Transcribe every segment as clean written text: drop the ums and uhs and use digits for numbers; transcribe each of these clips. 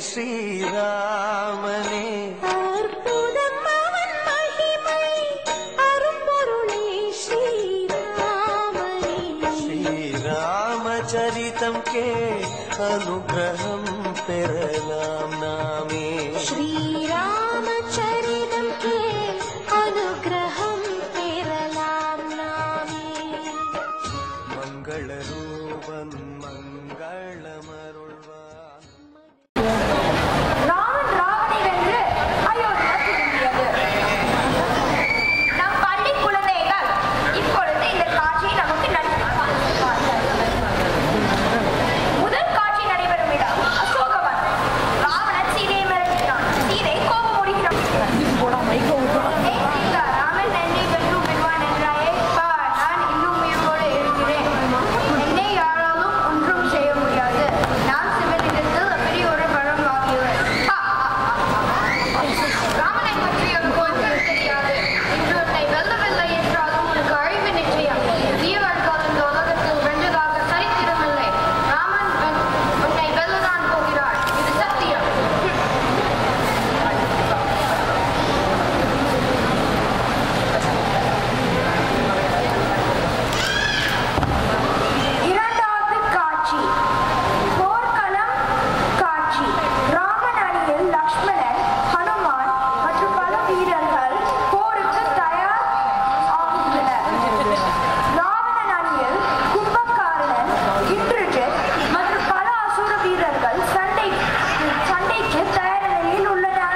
ஸ்ரீராமனே அற்புதம் அவன் மகிமை அரும்பொருளே ஸ்ரீராமனே ஸ்ரீராமச்சரிதம் கே அனுகிரகம் பெறலாம் நாமே ஸ்ரீராமச்சரிதம் கே அனுகிரகம் பெறலாம் நாமே மங்கள ரூபன் மங்களமருள்வான் ராமன் ராவணை வென்று அயோத்தியா திரும்பியது. நம் பள்ளி குழந்தைகள் இப்பொழுது இந்த காட்சியை நமக்கு முதல் காட்சி நடைபெறும் இடம் அசோகவன். ராவணன் சீதையை மிரட்டினான். சீதை கோபமுறுகிறான். ராமன் என்னை வென்று விடுவான் என்றாயே, பார், நான் இன்னும் உயிரோடு இருக்கிறேன். என்னை யாராலும் ஒன்றும் செய்ய முடியாது. நான் சிவனிடத்தில் அப்படி ஒரு வரம் வாங்கியவன். ராமனை பற்றி உனக்கு தெரியாது. இன்று உன்னை வெல்லவில்லை என்றாலும் உனக்கு அழிவு நிச்சயம். வீரர்கள் இந்த உலகத்தில் வென்றதாக சரித்திரமில்லை. ராமன் உன்னை வெல்லதான் போகிறார். இது சத்தியம். இரண்டாவது காட்சி போர்க்களம் காட்சி. ராமன் அணியில் லக்ஷ்மணன், ஹனுமான் மற்றும் பல வீரர்கள் போருக்கு தயார் ஆகின்றனர். ராவணன் அணியில் கும்பகாரணன், இந்திரஜித் மற்றும் பல அசுர வீரர்கள் சண்டைக்கு தயார் நிலையில் உள்ளனர்.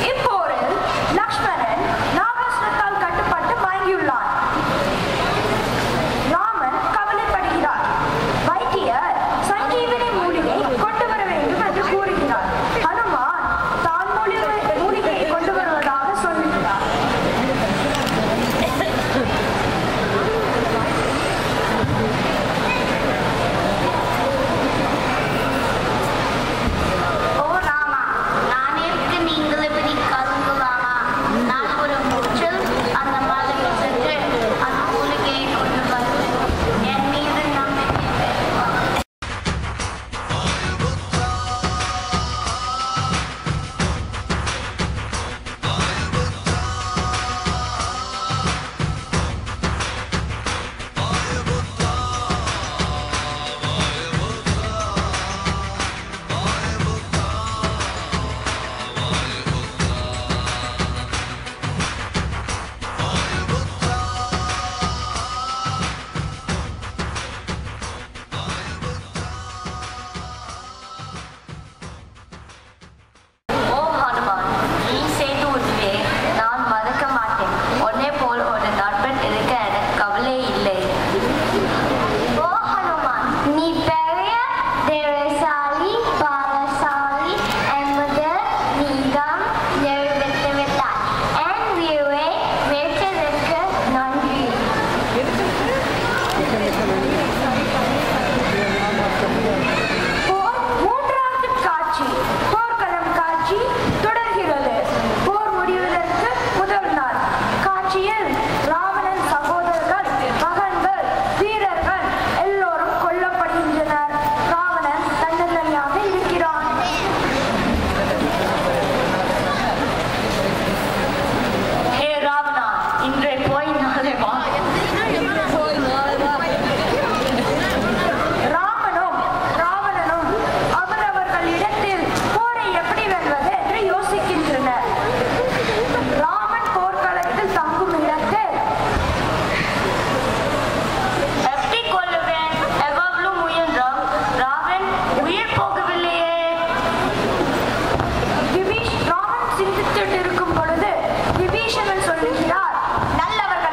இப்போரில் லக்ஷ்மணன் நாகாசுரத்தால் கட்டுப்பட்டு மயங்கியுள்ளான். ராமன் கவலைப்படுகிறார். வைத்தியர் சஞ்சீவனி மூலிகை கொண்டு வர வேண்டும் என்று கூறுகிறார். ஹனுமான் தான் மூலிகையை கொண்டு வருவதாக சொல்லுகிறார். ஓ ராமா, நானேற்கு நீங்கள் எப்படி கருங்கலாமா? நான் ஒரு மூச்சில் அந்த மலையில் சென்று அந்த மூலிகையை கொண்டு வருவேன். என் மீது நம்பிக்கை வைப்பார். ஓ ஹனுமான், நீ செய்து உதவியை நான் மறக்க மாட்டேன். உன்னை போல் ஒரு நண்பன் இருக்க எனக்கு கவலை இல்லை. ஓ ஹனுமான், நீ பெரிய தைரியசாலி, பலசாலி என்பது நீதான் நிரூபித்து விட்டாய். என் உயிரை மீட்டதற்கு நன்றி. மூன்றாவது காட்சி போர்க்களம் காட்சி தொடர்கிறது. போர் முடிவதற்கு முதல் நாள் காட்சியில் ராவணன் சகோதரர்கள், மகன்கள், வீரர்கள் எல்லோரும் கொல்லப்படுகின்றனர். ராவணன் தன்னந்தனியாக இருக்கிறான். ஹே ராவணா, இன்றை போய் நாளை வா. ராவணனும் அவரவர்களிடத்தில் போரை எப்படி வெல்வது என்று யோசிக்கின்றனர். ராமன் போர்க்களத்தில் தங்கும் இடத்தில் எப்படி கொல்லுவேன்? எவ்வளவு முயன்றும் ராவன் உயிர் போகவில்லையே. ராமன் சிந்தித்துட்டு இருக்கும் பொழுது விபீஷணன் சொல்லுகிறார், நல்லவர்கள்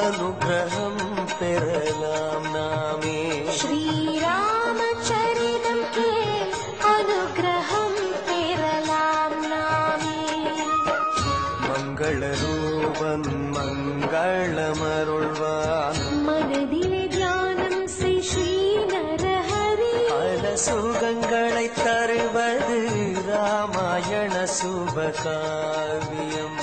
அனுகிரகம் பெறலாம் நாமே. ஸ்ரீராமச்சரிதம் கேள் அனுகிரகம் பெறலாம் நாமே. மங்களரூபன் மங்களமருள்வான் மனதிலே தியானம் செய் ஸ்ரீ நரஹரி. பல சுகங்களை தருவது ராமாயண சுபகாவியம்.